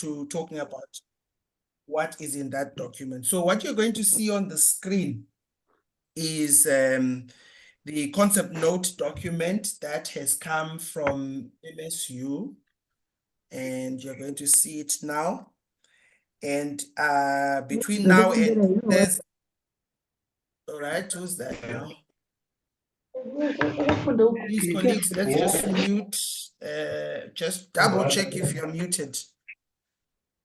to talking about what is in that document. So what you're going to see on the screen is the concept note document that has come from MSU, and you're going to see it now. And between now and there's, all right, who's that now? Please, colleagues, let's just mute, just double check if you're muted.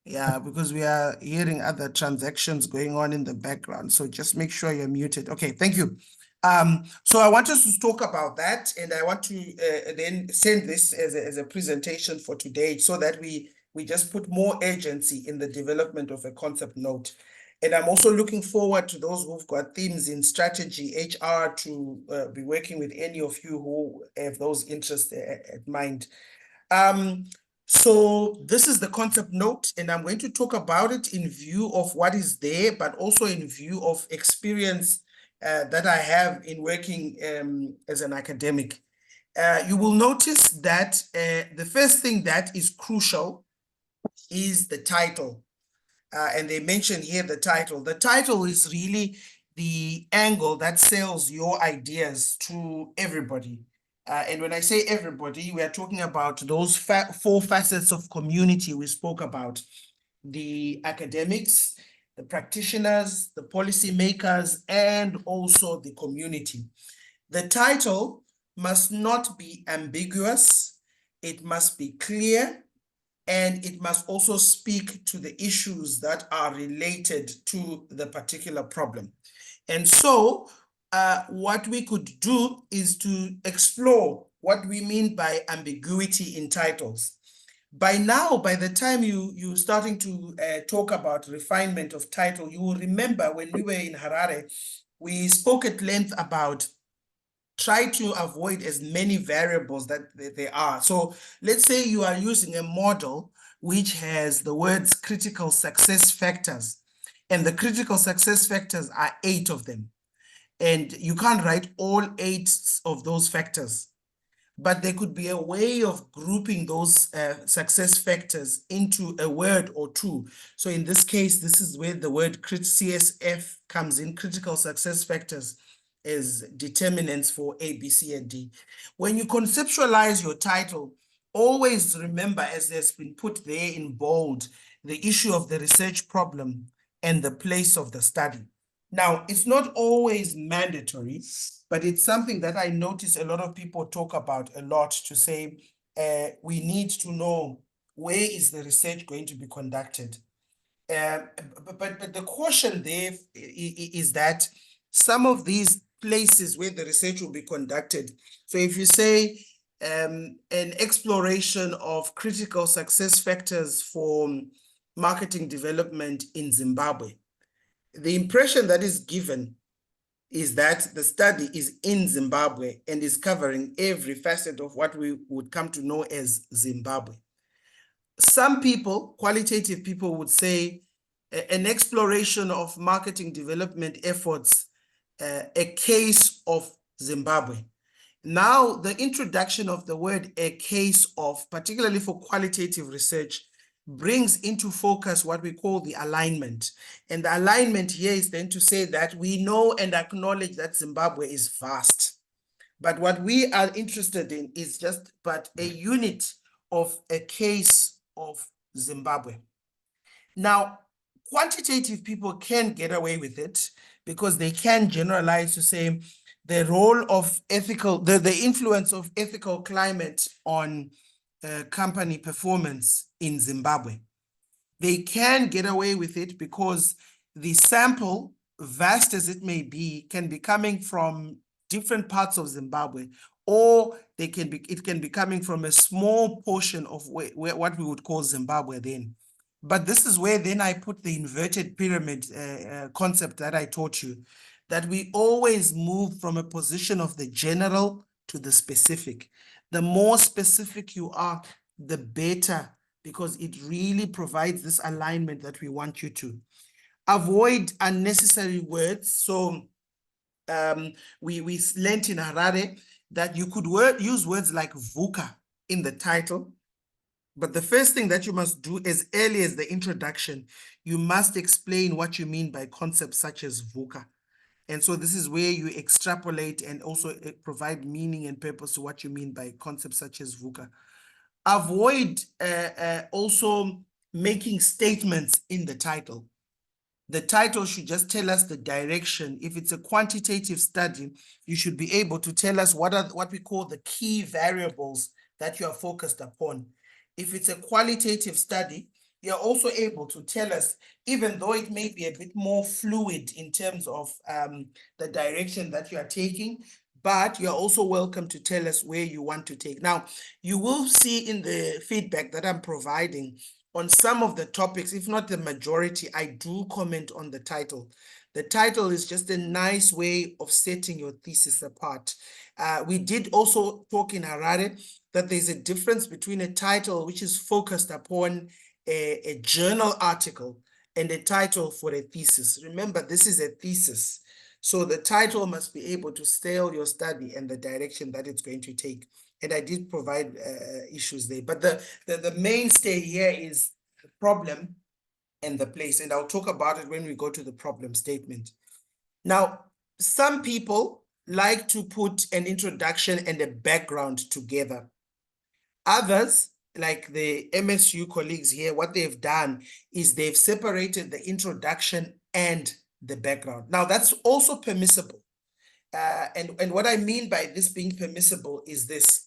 Yeah, because we are hearing other transactions going on in the background. So just make sure you're muted. Okay, thank you. So I want us to talk about that, and I want to then send this as a presentation for today so that we just put more urgency in the development of a concept note. And I'm also looking forward to those who've got themes in strategy, HR, to be working with any of you who have those interests at mind. So this is the concept note, and I'm going to talk about it in view of what is there, but also in view of experience that I have in working as an academic. You will notice that the first thing that is crucial is the title. And they mention here the title. The title is really the angle that sells your ideas to everybody. And when I say everybody, we are talking about those four facets of community we spoke about: the academics, the practitioners, the policymakers, and also the community. The title must not be ambiguous. It must be clear, and it must also speak to the issues that are related to the particular problem. And so what we could do is to explore what we mean by ambiguity in titles. By now, by the time you're starting to talk about refinement of title, you will remember when we were in Harare, we spoke at length about try to avoid as many variables that there are. So let's say you are using a model which has the words critical success factors, and the critical success factors are 8 of them. And you can't write all 8 of those factors, but there could be a way of grouping those success factors into a word or two. So in this case, this is where the word CSF comes in, critical success factors, as determinants for A, B, C, and D. When you conceptualize your title, always remember, as has been put there in bold, the issue of the research problem and the place of the study. Now, it's not always mandatory, but it's something that I notice a lot of people talk about a lot, to say, we need to know where is the research going to be conducted. But the caution there is that some of these places where the research will be conducted, so if you say an exploration of critical success factors for marketing development in Zimbabwe, the impression that is given is that the study is in Zimbabwe and is covering every facet of what we would come to know as Zimbabwe. Some people, qualitative people, would say an exploration of marketing development efforts, a case of Zimbabwe. Now, the introduction of the word "a case of," particularly for qualitative research, brings into focus what we call the alignment. And the alignment here is then to say that we know and acknowledge that Zimbabwe is vast. But what we are interested in is just but a unit of a case of Zimbabwe. Now, quantitative people can get away with it because they can generalize to say the role of ethical, the influence of ethical climate on company performance in Zimbabwe. They can get away with it because the sample, vast as it may be, can be coming from different parts of Zimbabwe, or it can be coming from a small portion of what we would call Zimbabwe then. But this is where then I put the inverted pyramid concept that I taught you, that we always move from a position of the general to the specific. The more specific you are, the better, because it really provides this alignment that we want you to. Avoid unnecessary words. So we learned in Harare that you could use words like VUCA in the title, But the first thing that you must do as early as the introduction, you must explain what you mean by concepts such as VUCA. And so this is where you extrapolate and also provide meaning and purpose to what you mean by concepts such as VUCA. Avoid also making statements in the title. The title should just tell us the direction. If it's a quantitative study, you should be able to tell us what we call the key variables that you are focused upon. If it's a qualitative study, you're also able to tell us, even though it may be a bit more fluid in terms of the direction that you are taking, but you're also welcome to tell us where you want to take. Now, you will see in the feedback that I'm providing on some of the topics, if not the majority, I do comment on the title. The title is just a nice way of setting your thesis apart. We did also talk in Harare that there's a difference between a title which is focused upon a journal article and a title for a thesis. Remember, this is a thesis. So the title must be able to sell your study and the direction that it's going to take. And I did provide issues there. But the mainstay here is the problem and the place. And I'll talk about it when we go to the problem statement. Now, some people like to put an introduction and a background together. Others, like the MSU colleagues here, what they've done is they've separated the introduction and the background. Now, that's also permissible. And what I mean by this being permissible is this.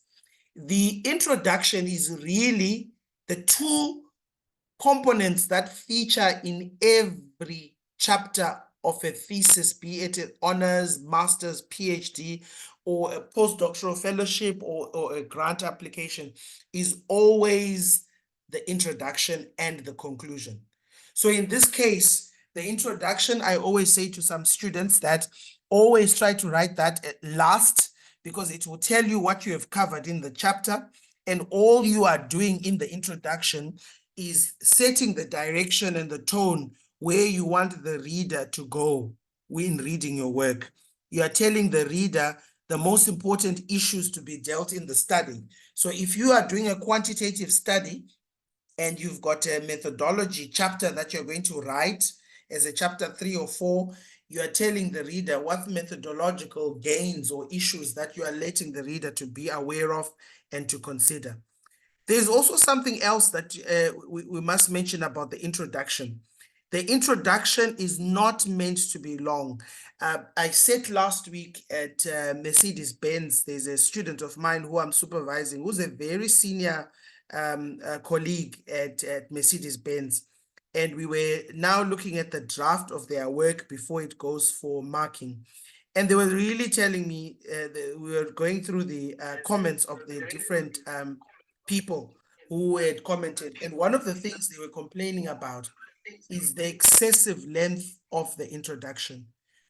The introduction is really the two components that feature in every chapter of a thesis, be it an honors, master's, PhD, or a postdoctoral fellowship or a grant application, is always the introduction and the conclusion. So in this case, the introduction, I always say to some students that always try to write that at last, because it will tell you what you have covered in the chapter, and all you are doing in the introduction is setting the direction and the tone where you want the reader to go in reading your work. You are telling the reader the most important issues to be dealt in the study. So if you are doing a quantitative study and you've got a methodology chapter that you're going to write as a chapter 3 or 4, you are telling the reader what methodological gains or issues that you are letting the reader to be aware of and to consider. There's also something else that we must mention about the introduction. The introduction is not meant to be long. I said last week at Mercedes-Benz, there's a student of mine who I'm supervising, who's a very senior colleague at Mercedes-Benz. And we were now looking at the draft of their work before it goes for marking. And they were really telling me, we were going through the comments of the different people who had commented. And one of the things they were complaining about is the excessive length of the introduction.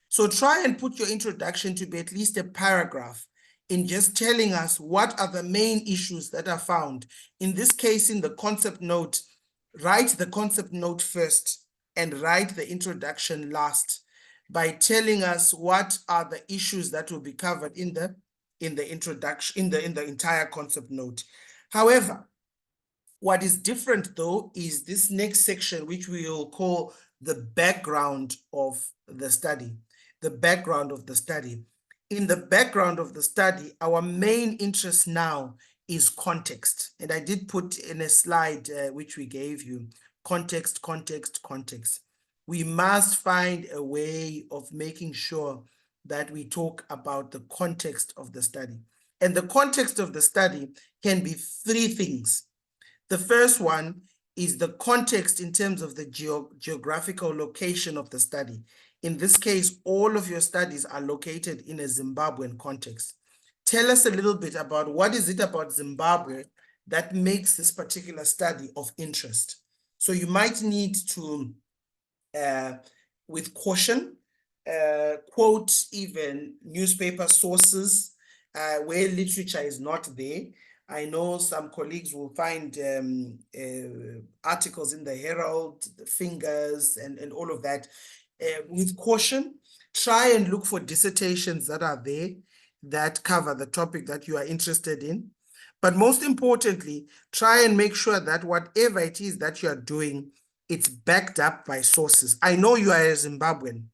So try and put your introduction to be at least a paragraph in just telling us what are the main issues that are found. In this case, in the concept note, write the concept note first and write the introduction last by telling us what are the issues that will be covered in the introduction, in the entire concept note. However, what is different though is this next section, which we will call the background of the study. The background of the study. In the background of the study, our main interest now is context. And I did put in a slide which we gave you, context, context, context. We must find a way of making sure that we talk about the context of the study. And the context of the study can be three things. The first one is the context in terms of the geographical location of the study. In this case, all of your studies are located in a Zimbabwean context. Tell us a little bit about what is it about Zimbabwe that makes this particular study of interest. So you might need to, with caution, quote even newspaper sources where literature is not there. I know some colleagues will find articles in the Herald, the Fingers, and all of that. With caution, try and look for dissertations that are there that cover the topic that you are interested in. But most importantly, try and make sure that whatever it is that you are doing, it's backed up by sources. I know you are a Zimbabwean,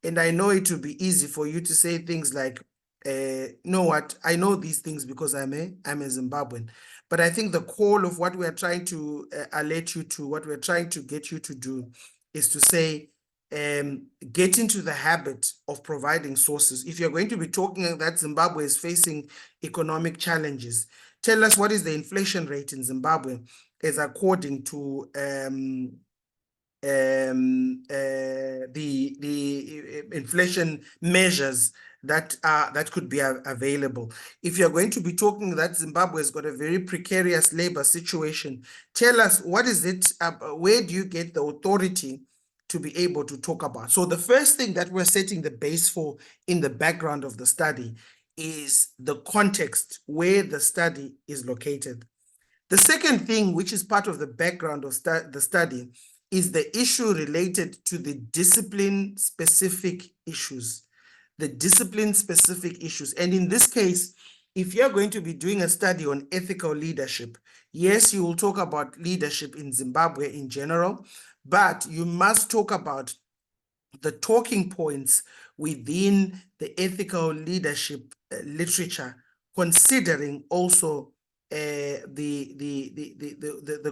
and I know it will be easy for you to say things like, you know what, I know these things because I'm a Zimbabwean. But I think the call of what we are trying to alert you to, what we're trying to get you to do, is to say, get into the habit of providing sources. If you're going to be talking that Zimbabwe is facing economic challenges, tell us what is the inflation rate in Zimbabwe as according to the inflation measures that could be available. If you're going to be talking that Zimbabwe has got a very precarious labor situation, tell us what is it, where do you get the authority to be able to talk about? So the first thing that we're setting the base for in the background of the study is the context where the study is located. The second thing, which is part of the background of the study, is the issue related to the discipline-specific issues. The discipline-specific issues. And in this case, if you're going to be doing a study on ethical leadership, yes, you will talk about leadership in Zimbabwe in general, but you must talk about the talking points within the ethical leadership literature, considering also the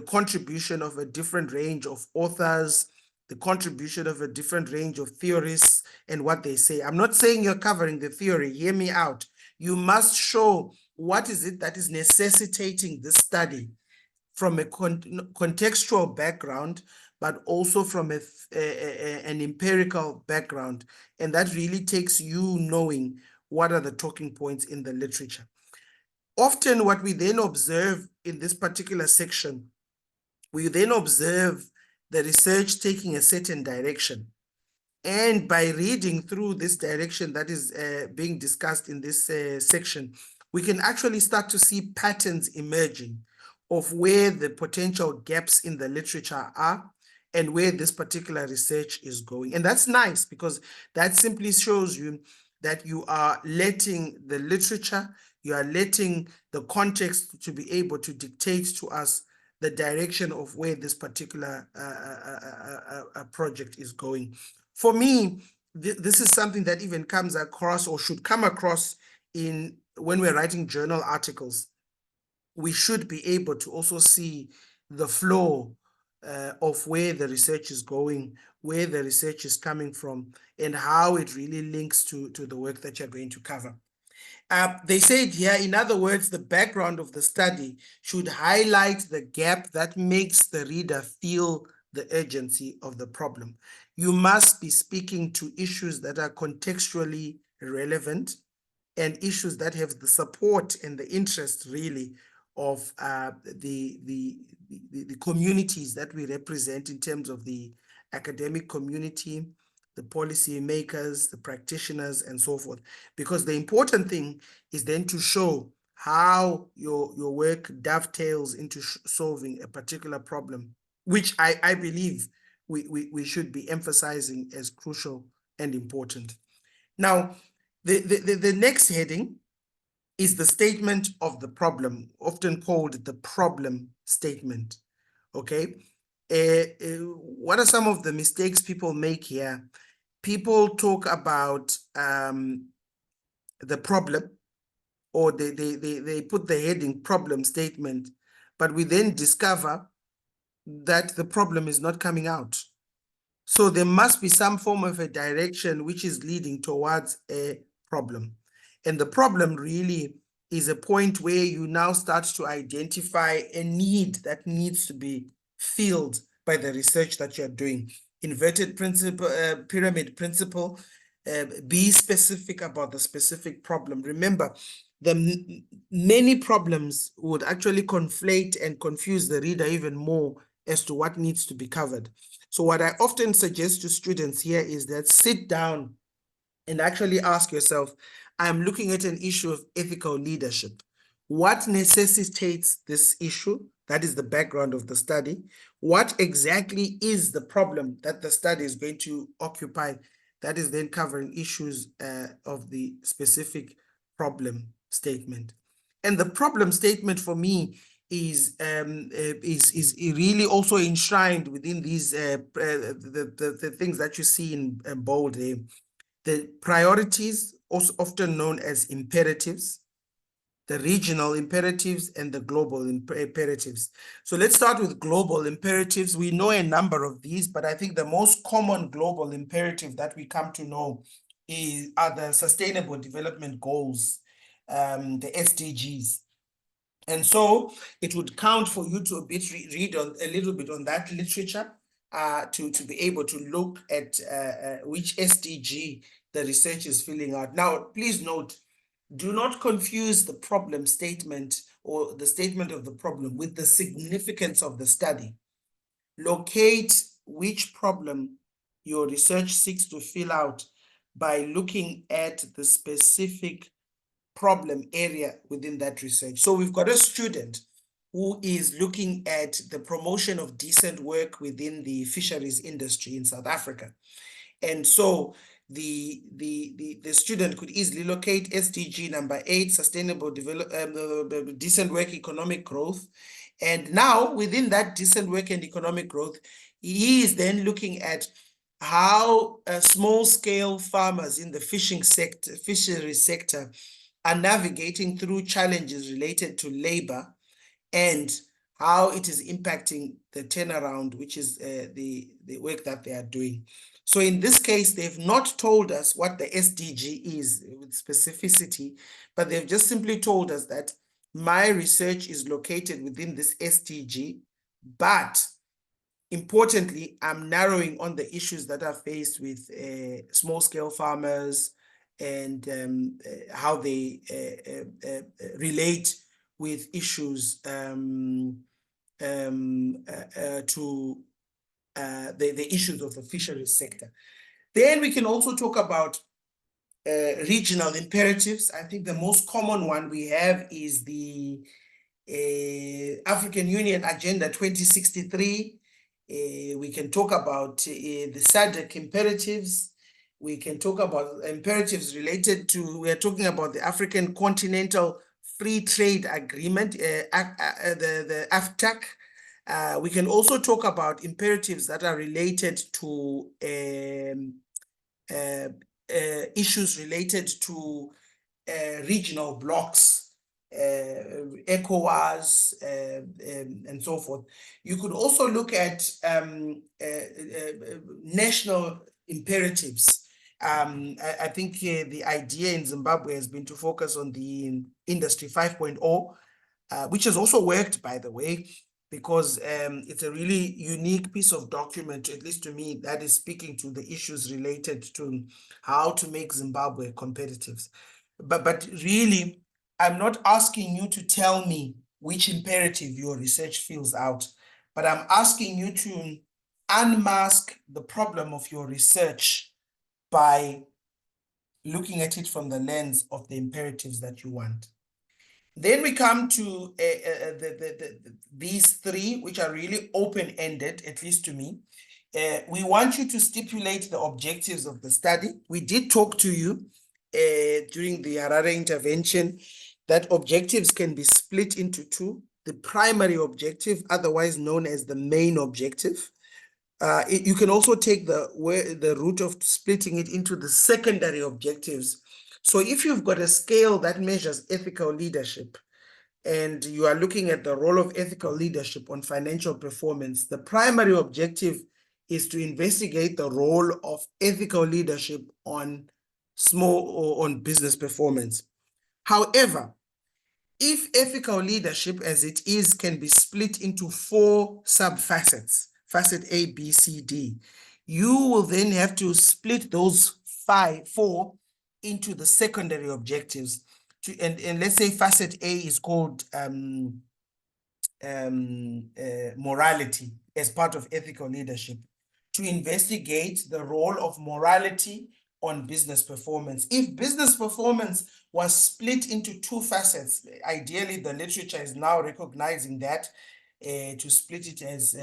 contribution of a different range of authors, the contribution of a different range of theorists and what they say. I'm not saying you're covering the theory, hear me out. You must show what is it that is necessitating this study from a contextual background, but also from an empirical background. And that really takes you knowing what are the talking points in the literature. Often what we then observe in this particular section, we then observe the research taking a certain direction. And by reading through this direction that is being discussed in this section, we can actually start to see patterns emerging of where the potential gaps in the literature are and where this particular research is going. And that's nice because that simply shows you that you are letting the literature, you are letting the context to be able to dictate to us the direction of where this particular project is going. For me, this is something that even comes across or should come across in when we're writing journal articles. We should be able to also see the flow of where the research is going, where the research is coming from, and how it really links to the work that you're going to cover. They said here, in other words, the background of the study should highlight the gap that makes the reader feel the urgency of the problem. You must be speaking to issues that are contextually relevant and issues that have the support and the interest really of the communities that we represent in terms of the academic community, the policy makers, the practitioners, and so forth. Because the important thing is then to show how your work dovetails into solving a particular problem, which I believe we should be emphasizing as crucial and important. Now, the next heading is the statement of the problem, often called the problem statement. Okay. What are some of the mistakes people make here? People talk about the problem, or they put the heading problem statement, but we then discover that the problem is not coming out. So there must be some form of a direction which is leading towards a problem. And the problem really is a point where you now start to identify a need that needs to be filled by the research that you're doing. Inverted principle, pyramid principle, be specific about the specific problem. Remember, the many problems would actually conflate and confuse the reader even more as to what needs to be covered. So what I often suggest to students here is that sit down and actually ask yourself, I'm looking at an issue of ethical leadership. What necessitates this issue? That is the background of the study. What exactly is the problem that the study is going to occupy? That is then covering issues of the specific problem statement. And the problem statement for me is really also enshrined within these the things that you see in bold there. The priorities, also often known as imperatives, the regional imperatives and the global imperatives. So let's start with global imperatives. We know a number of these, but I think the most common global imperative that we come to know are the Sustainable Development Goals, the SDGs. And so it would count for you to read on a little bit on that literature to be able to look at which SDG the research is filling out. Now, please note, do not confuse the problem statement or the statement of the problem with the significance of the study. Locate which problem your research seeks to fill out by looking at the specific problem area within that research. So we've got a student who is looking at the promotion of decent work within the fisheries industry in South Africa. And so the student could easily locate SDG number 8, sustainable decent work, economic growth. And now within that decent work and economic growth, he is then looking at how small-scale farmers in the fisheries sector are navigating through challenges related to labor and how it is impacting the turnaround, which is the work that they are doing. So in this case, they've not told us what the SDG is with specificity, but they've just simply told us that my research is located within this SDG, but importantly, I'm narrowing on the issues that are faced with small-scale farmers and how they relate with issues to the issues of the fisheries sector. Then we can also talk about regional imperatives. I think the most common one we have is the African Union Agenda 2063. We can talk about the SADC imperatives. We can talk about imperatives related to, we're talking about the African Continental Free Trade Agreement, the AfTAC. We can also talk about imperatives that are related to issues related to regional blocks, ECOWAS, and so forth. You could also look at national imperatives. I think the idea in Zimbabwe has been to focus on the Industry 5.0, which has also worked, by the way, because it's a really unique piece of document, at least to me, that is speaking to the issues related to how to make Zimbabwe competitive. But really, I'm not asking you to tell me which imperative your research fills out, but I'm asking you to unmask the problem of your research by looking at it from the lens of the imperatives that you want. Then we come to these three, which are really open-ended, at least to me. We want you to stipulate the objectives of the study. We did talk to you during the Harare intervention that objectives can be split into two. The primary objective, otherwise known as the main objective. You can also take the route of splitting it into the secondary objectives. So if you've got a scale that measures ethical leadership, and you are looking at the role of ethical leadership on financial performance, the primary objective is to investigate the role of ethical leadership on on business performance. However, if ethical leadership as it is can be split into 4 sub-facets, facet A, B, C, D, you will then have to split those 4 into the secondary objectives. And let's say facet A is called morality as part of ethical leadership, to investigate the role of morality on business performance. If business performance was split into 2 facets, ideally the literature is now recognizing that to split it as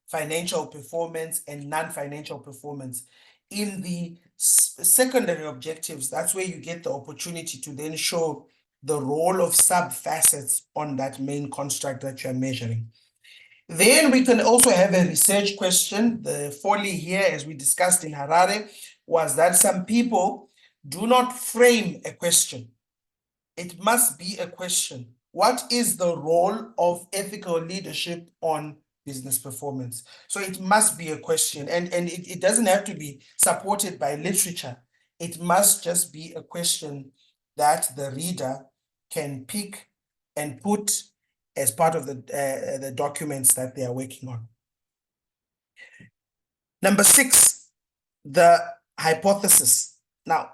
financial performance and non-financial performance. In the secondary objectives, that's where you get the opportunity to then show the role of sub-facets on that main construct that you're measuring. Then we can also have a research question. The folly here, as we discussed in Harare, was that some people do not frame a question. It must be a question. What is the role of ethical leadership on business performance? So it must be a question, and it doesn't have to be supported by literature. It must just be a question that the reader can pick and put as part of the documents that they are working on. Number 6, the hypothesis. Now,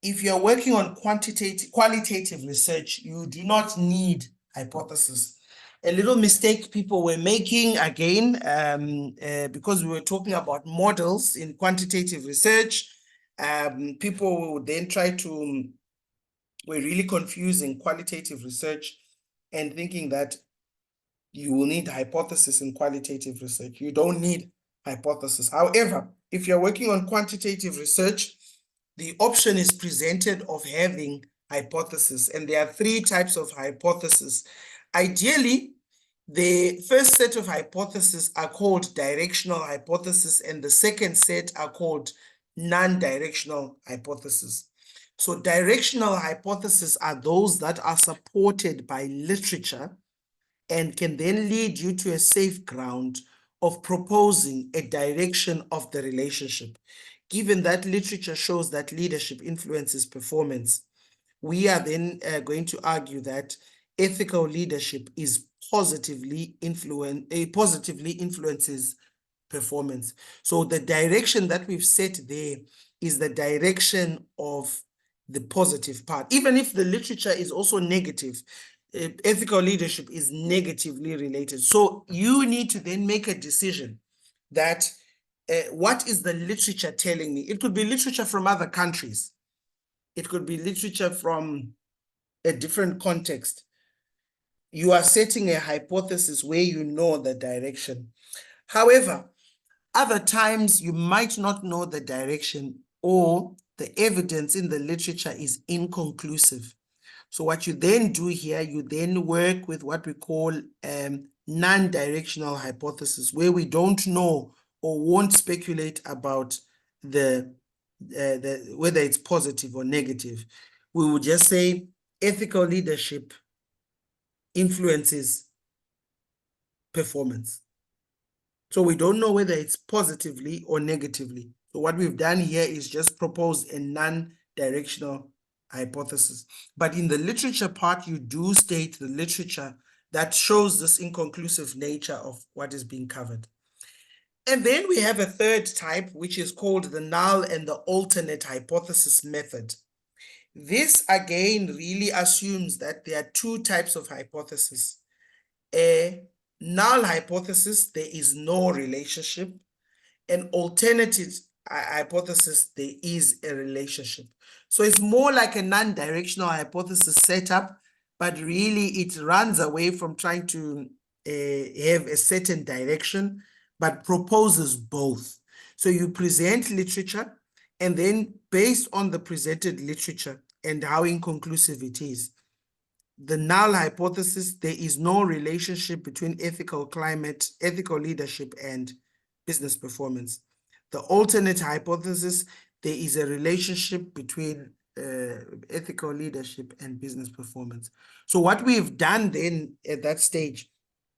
if you're working on qualitative research, you do not need hypothesis. A little mistake people were making, again, because we were talking about models in quantitative research, people would then we're really confusing qualitative research and thinking that you will need hypothesis in qualitative research. You don't need hypothesis. However, if you're working on quantitative research, the option is presented of having hypothesis, and there are 3 types of hypothesis. Ideally, the first set of hypotheses are called directional hypothesis, and the second set are called non-directional hypothesis. So directional hypotheses are those that are supported by literature and can then lead you to a safe ground of proposing a direction of the relationship. Given that literature shows that leadership influences performance, we are then going to argue that ethical leadership is positively influences performance. So the direction that we've set there is the direction of the positive part. Even if the literature is also negative, ethical leadership is negatively related. So you need to then make a decision that what is the literature telling me? It could be literature from other countries. It could be literature from a different context. You are setting a hypothesis where you know the direction. However, other times you might not know the direction, or the evidence in the literature is inconclusive. So what you then do here, you then work with what we call non-directional hypothesis, where we don't know or won't speculate about whether it's positive or negative. We would just say ethical leadership influences performance. So we don't know whether it's positively or negatively. So what we've done here is just propose a non-directional hypothesis. But in the literature part, you do state the literature that shows this inconclusive nature of what is being covered. And then we have a third type, which is called the null and the alternate hypothesis method. This, again, really assumes that there are 2 types of hypothesis. A null hypothesis, there is no relationship. An alternative hypothesis, there is a relationship. So it's more like a non-directional hypothesis setup, but really it runs away from trying to have a certain direction, but proposes both. So you present literature, and then based on the presented literature and how inconclusive it is, the null hypothesis, there is no relationship between ethical leadership and business performance. The alternate hypothesis, there is a relationship between ethical leadership and business performance. So what we've done then at that stage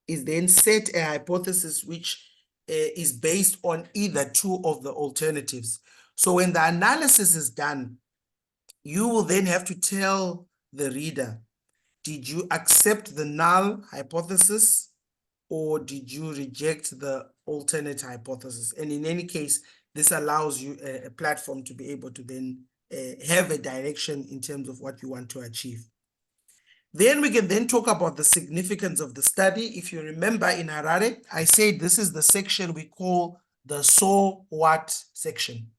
is then set a hypothesis which is based on either 2 of the alternatives. So when the analysis is done, you will then have to tell the reader, did you accept the null hypothesis or did you reject the alternate hypothesis? And in any case, this allows you a platform to be able to then have a direction in terms of what you want to achieve. Then we can then talk about the significance of the study. If you remember in Harare, I said this is the section we call the so what section.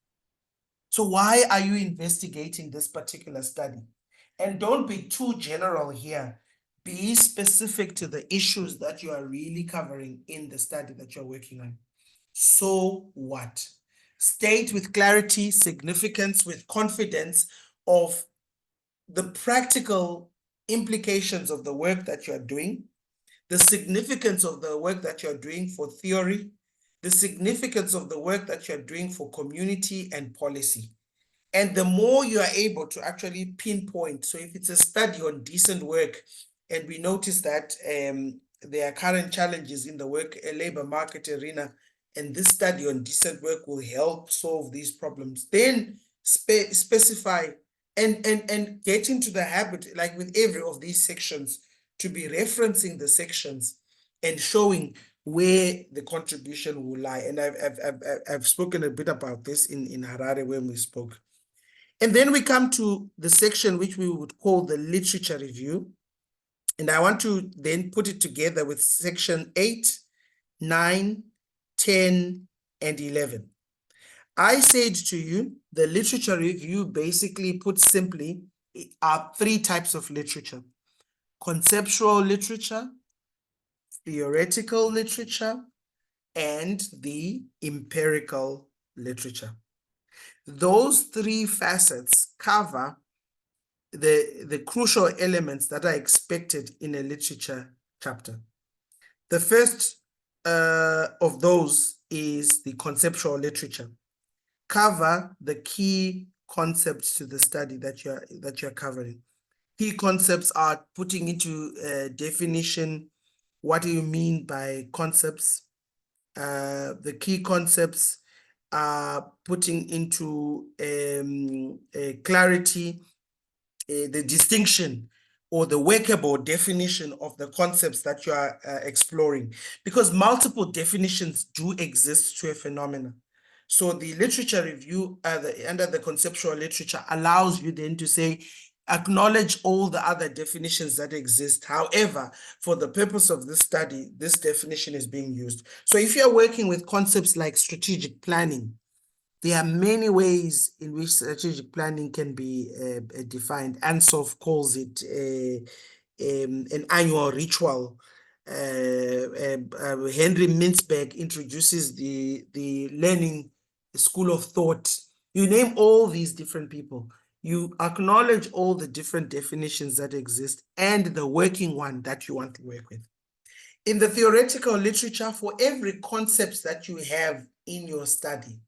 So why are you investigating this particular study? And don't be too general here. Be specific to the issues that you are really covering in the study that you're working on. So what? State with clarity, significance, with confidence of the practical implications of the work that you are doing, the significance of the work that you're doing for theory, the significance of the work that you're doing for community and policy. And the more you are able to actually pinpoint, so if it's a study on decent work, and we notice that there are current challenges in the labor market arena, and this study on decent work will help solve these problems, then specify and get into the habit, like with every of these sections, to be referencing the sections and showing where the contribution will lie. And I've spoken a bit about this in Harare when we spoke. And then we come to the section which we would call the literature review. And I want to then put it together with section 8, 9, 10, and 11. I said to you, the literature review, basically put simply, are 3 types of literature: conceptual literature, theoretical literature, and the empirical literature. Those 3 facets cover the crucial elements that are expected in a literature chapter. The first of those is the conceptual literature. Cover the key concepts to the study that you're covering. Key concepts are putting into definition, what do you mean by concepts? The key concepts are putting into clarity the distinction or the workable definition of the concepts that you are exploring, because multiple definitions do exist to a phenomenon. So the literature review under the conceptual literature allows you then to say, acknowledge all the other definitions that exist. However, for the purpose of this study, this definition is being used. So if you're working with concepts like strategic planning, there are many ways in which strategic planning can be defined. Ansoff calls it an annual ritual. Henry Mintzberg introduces the learning school of thought. You name all these different people. You acknowledge all the different definitions that exist and the working one that you want to work with. In the theoretical literature, for every concept that you have in your study,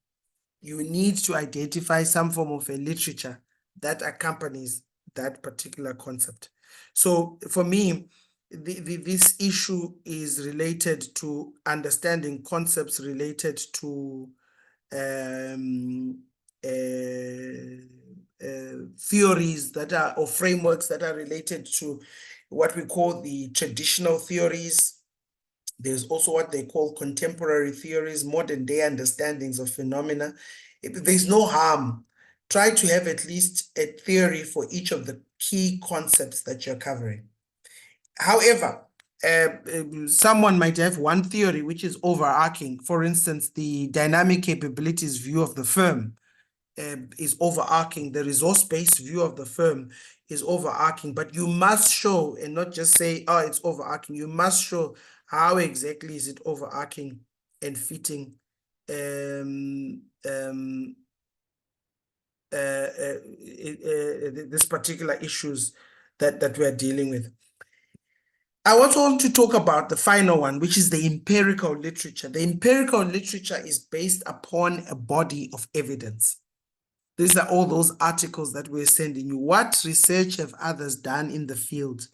you need to identify some form of a literature that accompanies that particular concept. So for me, this issue is related to understanding concepts related to theories that are, or frameworks that are related to what we call the traditional theories. There's also what they call contemporary theories, modern day understandings of phenomena. There's no harm. Try to have at least a theory for each of the key concepts that you're covering. However, someone might have one theory which is overarching. For instance, the dynamic capabilities view of the firm is overarching. The resource-based view of the firm is overarching, but you must show, and not just say, oh, it's overarching. You must show how exactly is it overarching and fitting this particular issues that we're dealing with. I also want to talk about the final one, which is the empirical literature. The empirical literature is based upon a body of evidence. These are all those articles that we're sending you. What research have others done in the field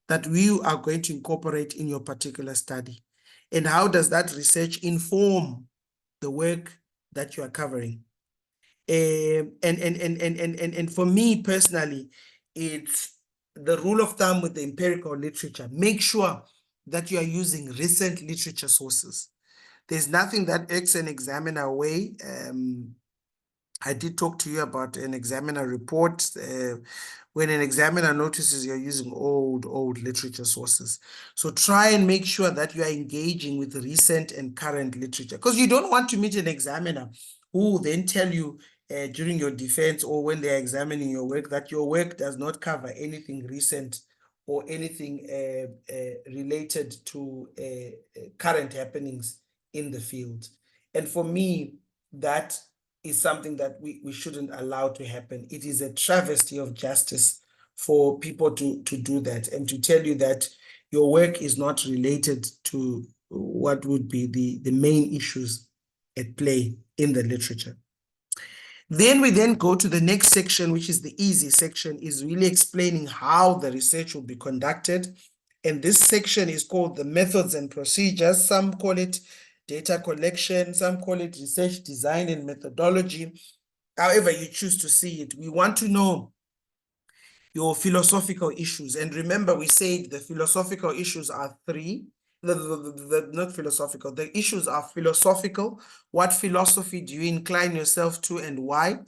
that we are going to incorporate in your particular study? And how does that research inform the work that you are covering? And for me personally, it's the rule of thumb with the empirical literature. Make sure that you are using recent literature sources. There's nothing that takes an examiner away. I did talk to you about an examiner report. When an examiner notices you're using old literature sources. So try and make sure that you are engaging with recent and current literature, because you don't want to meet an examiner who will then tell you during your defense or when they're examining your work that your work does not cover anything recent or anything related to current happenings in the field. And for me, that is something that we shouldn't allow to happen. It is a travesty of justice for people to do that and to tell you that your work is not related to what would be the main issues at play in the literature. Then we then go to the next section, which is the easy section, is really explaining how the research will be conducted. And this section is called the methods and procedures. Some call it data collection, some call it research design and methodology. However you choose to see it, we want to know your philosophical issues. And remember, we said the philosophical issues are three. Not philosophical, the issues are philosophical. What philosophy do you incline yourself to and why?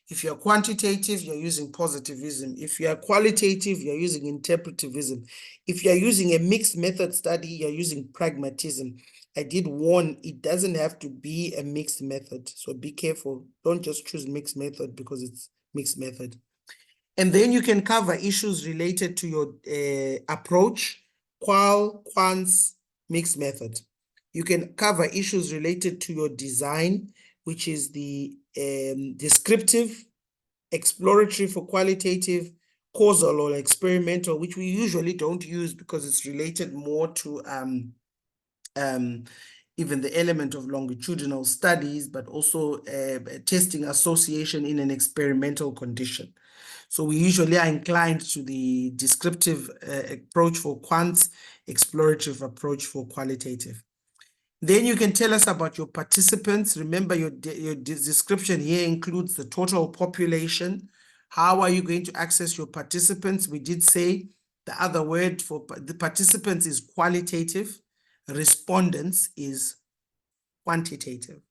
If you're quantitative, you're using positivism. If you are qualitative, you're using interpretivism. If you're using a mixed method study, you're using pragmatism. I did warn, it doesn't have to be a mixed method. So be careful. Don't just choose mixed method because it's mixed method. And then you can cover issues related to your approach, qual, quants, mixed method. You can cover issues related to your design, which is the descriptive, exploratory for qualitative, causal or experimental, which we usually don't use because it's related more to even the element of longitudinal studies, but also testing association in an experimental condition. So we usually are inclined to the descriptive approach for quants, explorative approach for qualitative. Then you can tell us about your participants. Remember, your description here includes the total population. How are you going to access your participants? We did say the other word for the participants is qualitative. Respondents is quantitative.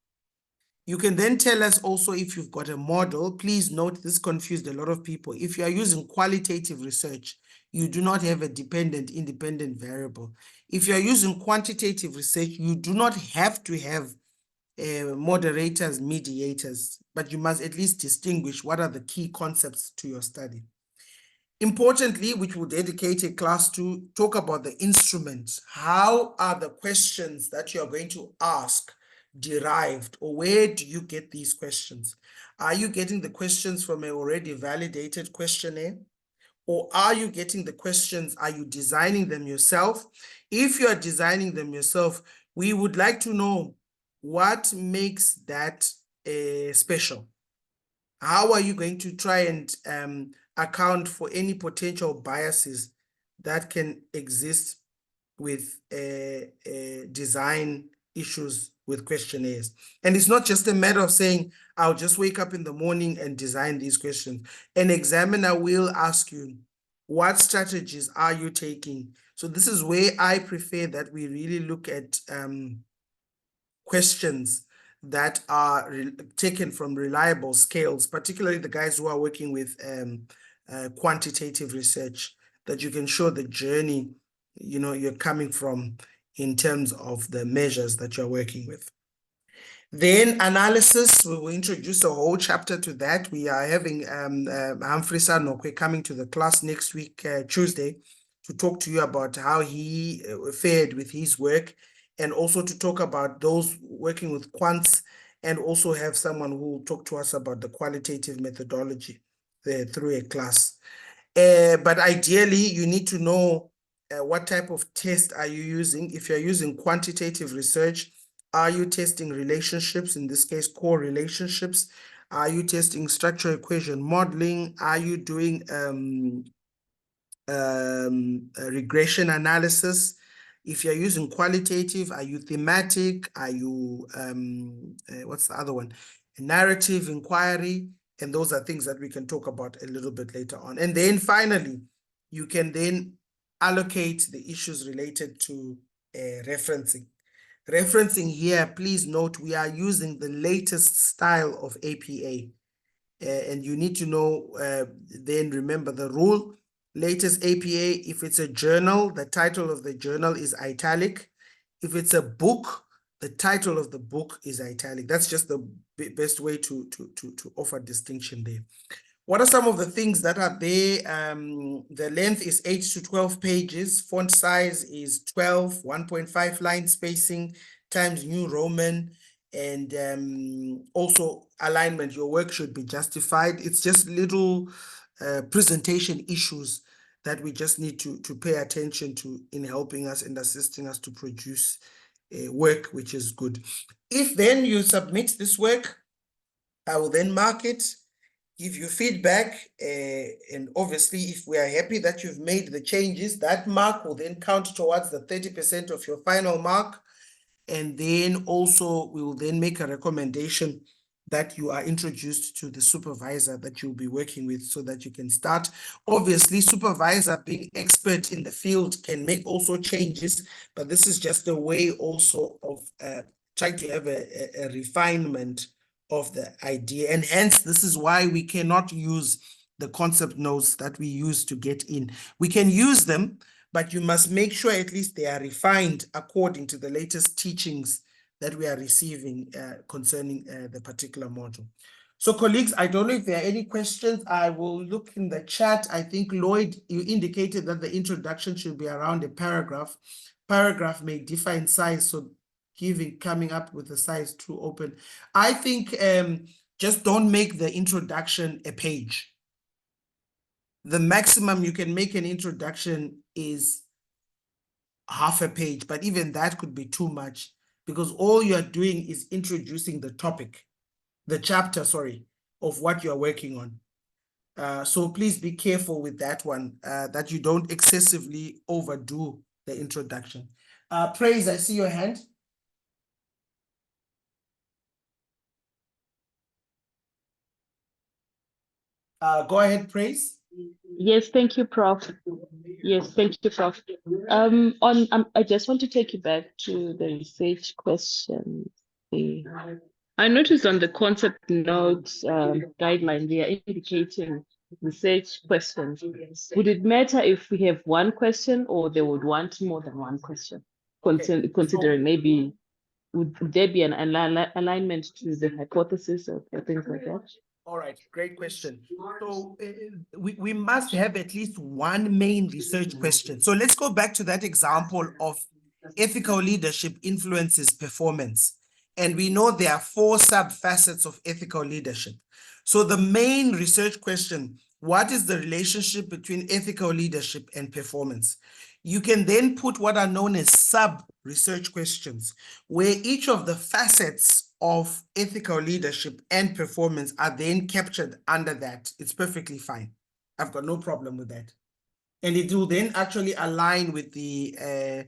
You can then tell us also if you've got a model. Please note this confused a lot of people. If you are using qualitative research, you do not have a dependent, independent variable. If you are using quantitative research, you do not have to have moderators, mediators, but you must at least distinguish what are the key concepts to your study. Importantly, which we'll dedicate a class to, talk about the instruments. How are the questions that you're going to ask derived, or where do you get these questions? Are you getting the questions from an already validated questionnaire? Or are you getting the questions, are you designing them yourself? If you are designing them yourself, we would like to know what makes that special. How are you going to try and account for any potential biases that can exist with design issues with questionnaires? And it's not just a matter of saying, I'll just wake up in the morning and design these questions. An examiner will ask you, what strategies are you taking? So this is where I prefer that we really look at questions that are taken from reliable scales, particularly the guys who are working with quantitative research, that you can show the journey you're coming from in terms of the measures that you're working with. Then analysis, we will introduce a whole chapter to that. We are having Humphrey Sanokwe coming to the class next week, Tuesday, to talk to you about how he fared with his work, and also to talk about those working with quants, and also have someone who will talk to us about the qualitative methodology through a class. But ideally, you need to know what type of test are you using. If you're using quantitative research, are you testing relationships, in this case, core relationships? Are you testing structural equation modeling? Are you doing regression analysis? If you're using qualitative, are you thematic? Are you, what's the other one? Narrative inquiry. And those are things that we can talk about a little bit later on. And then finally, you can then allocate the issues related to referencing. Referencing here, please note, we are using the latest style of APA. And you need to know, then remember the rule. Latest APA, if it's a journal, the title of the journal is italic. If it's a book, the title of the book is italic. That's just the best way to offer distinction there. What are some of the things that are there? The length is 8 to 12 pages. Font size is 12, 1.5 line spacing, Times New Roman. And also alignment, your work should be justified. It's just little presentation issues that we just need to pay attention to in helping us and assisting us to produce work which is good. If then you submit this work, I will then mark it, give you feedback, and obviously if we are happy that you've made the changes, that mark will then count towards the 30% of your final mark. And then also we will then make a recommendation that you are introduced to the supervisor that you'll be working with so that you can start. Obviously, supervisor being expert in the field can make also changes, but this is just a way also of trying to have a refinement of the idea. And hence, this is why we cannot use the concept notes that we use to get in. We can use them, but you must make sure at least they are refined according to the latest teachings that we are receiving concerning the particular module. So colleagues, I don't know if there are any questions. I will look in the chat. I think Lloyd, you indicated that the introduction should be around a paragraph. Paragraph may differ in size, so coming up with the size too open. I think just don't make the introduction a page. The maximum you can make an introduction is half a page, but even that could be too much because all you're doing is introducing the topic, the chapter, sorry, of what you're working on. So please be careful with that one, that you don't excessively overdo the introduction. Praise, I see your hand. Go ahead, Praise. Yes, thank you, Prof. Yes, thank you, Prof. I just want to take you back to the research questions. I noticed on the concept notes guideline, they are indicating research questions. Would it matter if we have one question or they would want more than one question? Okay. Considering maybe, would there be an alignment to the hypothesis or things like that? All right, great question. So we must have at least one main research question. So let's go back to that example of ethical leadership influences performance. And we know there are 4 sub-facets of ethical leadership. So the main research question, what is the relationship between ethical leadership and performance? You can then put what are known as sub-research questions, where each of the facets of ethical leadership and performance are then captured under that. It's perfectly fine. I've got no problem with that. And it will then actually align with the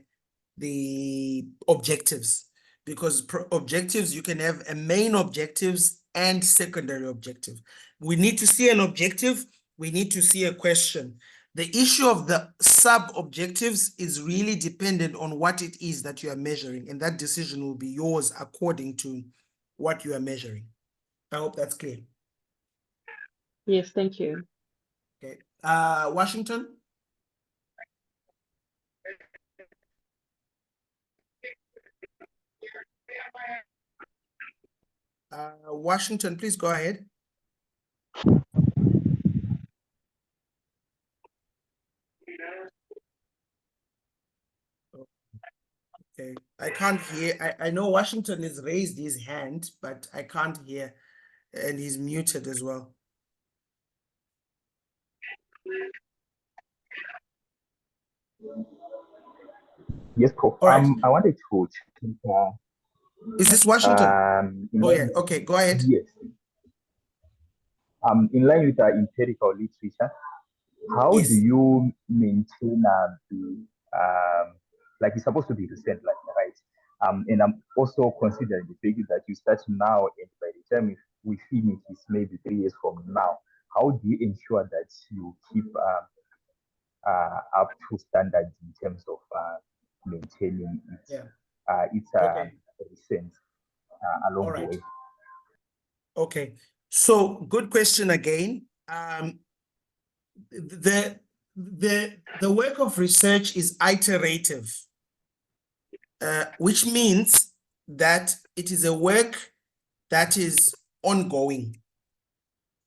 objectives, because objectives, you can have a main objectives and secondary objective. We need to see an objective. We need to see a question. The issue of the sub-objectives is really dependent on what it is that you are measuring, and that decision will be yours according to what you are measuring. I hope that's clear. Yes, thank you. Okay. Washington? Washington, please go ahead. Okay, I can't hear. I know Washington has raised his hand, but I can't hear, and he's muted as well. Yes, Prof. Right. I wanted to check. Is this Washington? Oh yeah. Okay, go ahead. Yes. In line with our empirical literature, how Yes. do you maintain like it's supposed to be recent, like, right? And I'm also considering the figure that you start now, and by the time we finish, it's maybe 3 years from now. How do you ensure that you keep up to standards in terms of maintaining its recent along the way? Okay, so good question again. The work of research is iterative, which means that it is a work that is ongoing.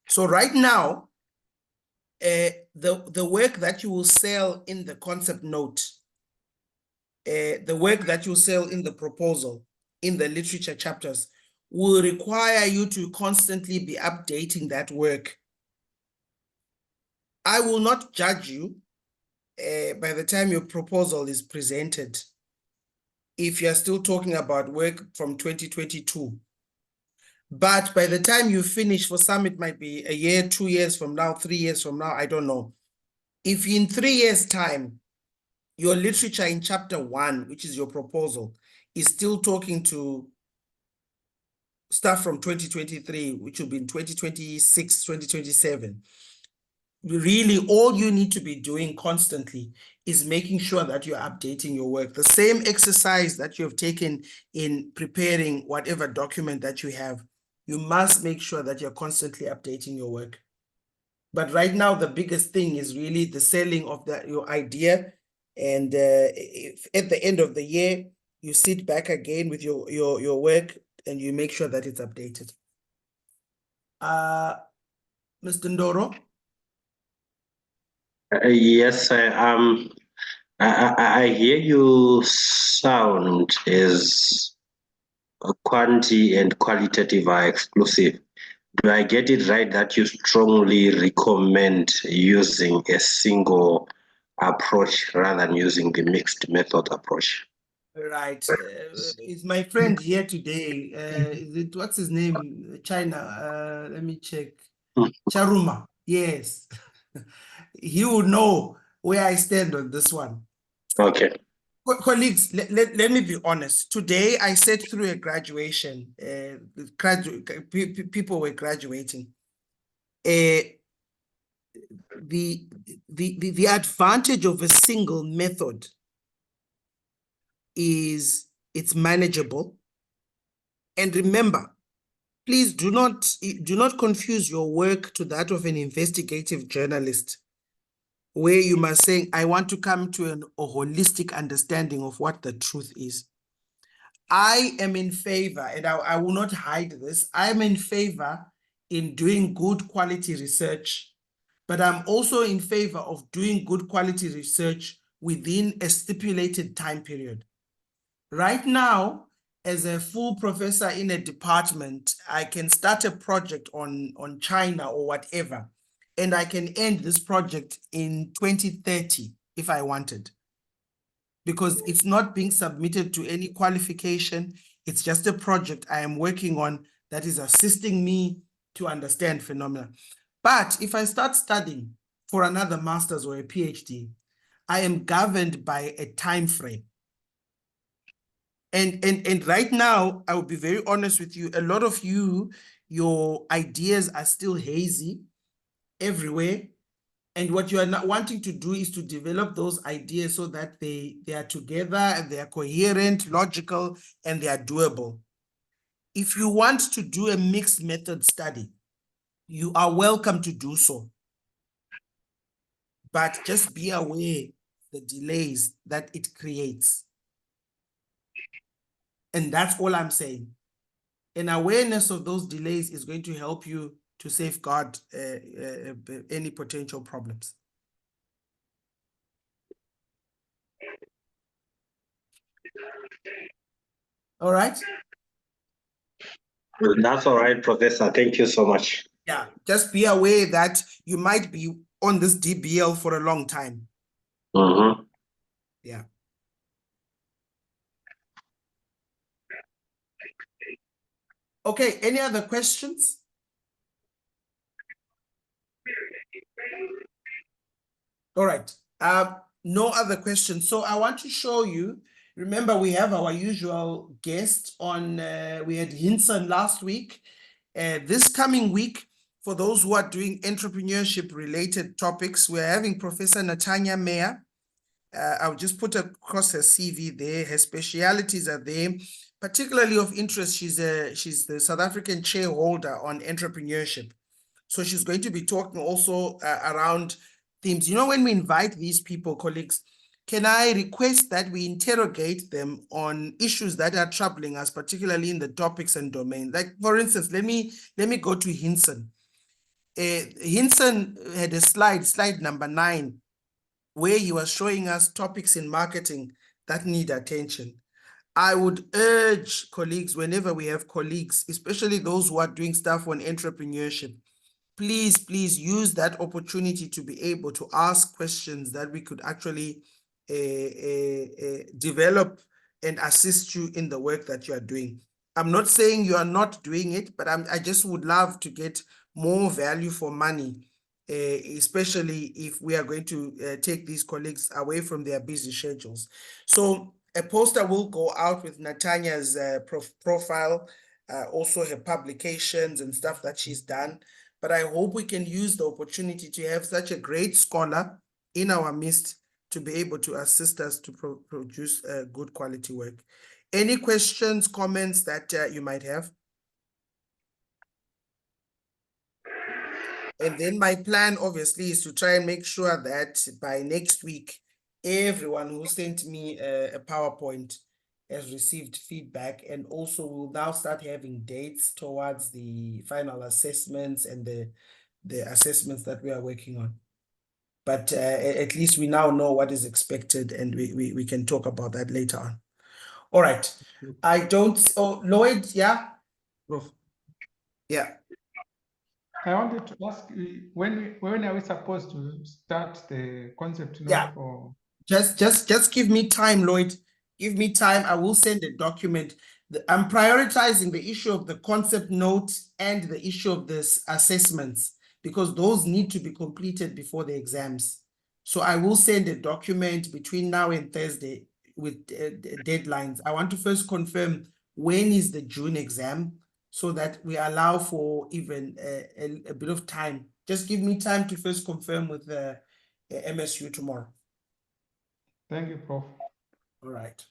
So right now, the work that you will sell in the concept note, the work that you sell in the proposal, in the literature chapters, will require you to constantly be updating that work I will not judge you by the time your proposal is presented if you're still talking about work from 2022. But by the time you finish, for some, it might be a year, 2 years from now, 3 years from now, I don't know. If in 3 years' time, your literature in chapter 1, which is your proposal, is still talking to stuff from 2023, which will be in 2026, 2027, really all you need to be doing constantly is making sure that you're updating your work. The same exercise that you have taken in preparing whatever document that you have, you must make sure that you're constantly updating your work. But right now, the biggest thing is really the selling of your idea. And if at the end of the year, you sit back again with your work and you make sure that it's updated. Mr. Ndoro? Yes, I hear you sound as quantity and qualitative are exclusive. Do I get it right that you strongly recommend using a single approach rather than using the mixed method approach? Right. Is my friend here today? What's his name? China. Let me check. Charuma. Yes. He would know where I stand on this one. Okay. Colleagues, let me be honest. Today, I sat through a graduation. People were graduating. The advantage of a single method is it's manageable. And remember, please do not confuse your work to that of an investigative journalist, where you must say, I want to come to a holistic understanding of what the truth is. I am in favor, and I will not hide this, I'm in favor in doing good quality research, but I'm also in favor of doing good quality research within a stipulated time period. Right now, as a full professor in a department, I can start a project on China or whatever, and I can end this project in 2030 if I wanted, because it's not being submitted to any qualification. It's just a project I am working on that is assisting me to understand phenomena. But if I start studying for another master's or a PhD, I am governed by a time frame. And right now, I will be very honest with you, a lot of you, your ideas are still hazy everywhere. And what you are not wanting to do is to develop those ideas so that they are together and they are coherent, logical, and they are doable. If you want to do a mixed method study, you are welcome to do so. But just be aware the delays that it creates. And that's all I'm saying. An awareness of those delays is going to help you to safeguard any potential problems. All right. That's all right, Professor. Thank you so much. Yeah, just be aware that you might be on this DBL for a long time. Mm-hmm. Yeah. Okay, any other questions? All right, no other questions. So I want to show you, remember we have our usual guest on, we had Hinson last week. This coming week, for those who are doing entrepreneurship related topics, we're having Professor Natanya Meyer. I'll just put across her CV there. Her specialities are there. Particularly of interest, she's the South African chairholder on entrepreneurship. So she's going to be talking also around themes. You know, when we invite these people, colleagues, can I request that we interrogate them on issues that are troubling us, particularly in the topics and domains? Like, for instance, let me go to Hinson. Hinson had a slide number 9, where he was showing us topics in marketing that need attention. I would urge colleagues, whenever we have colleagues, especially those who are doing stuff on entrepreneurship, please use that opportunity to be able to ask questions that we could actually develop and assist you in the work that you are doing. I'm not saying you are not doing it, but I just would love to get more value for money, especially if we are going to take these colleagues away from their busy schedules. So a poster will go out with Natanya's profile, also her publications and stuff that she's done. But I hope we can use the opportunity to have such a great scholar in our midst to be able to assist us to produce good quality work. Any questions, comments that you might have? And then my plan, obviously, is to try and make sure that by next week, everyone who sent me a PowerPoint has received feedback, and also we'll now start having dates towards the final assessments and the assessments that we are working on. But at least we now know what is expected, and we can talk about that later on. All right. I don't, oh, Lloyd, yeah? Prof. Yeah. I wanted to ask you, when are we supposed to start the concept note Yeah. for? Just give me time, Lloyd. Give me time. I will send a document. I'm prioritizing the issue of the concept note and the issue of this assessments, because those need to be completed before the exams. So I will send a document between now and Thursday with deadlines. I want to first confirm when is the June exam, so that we allow for even a bit of time. Just give me time to first confirm with the MSU tomorrow. Thank you, Prof. All right.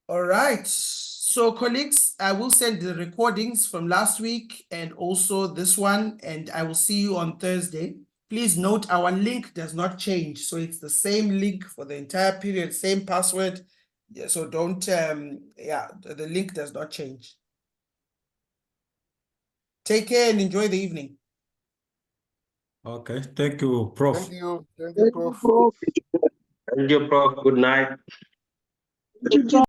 All right. So colleagues, I will send the recordings from last week and also this one, and I will see you on Thursday. Please note our link does not change. So it's the same link for the entire period, same password. Yeah, so don't, yeah, the link does not change. Take care and enjoy the evening. Okay, thank you, Prof. Thank you, Prof. Thank you, Prof. Good night.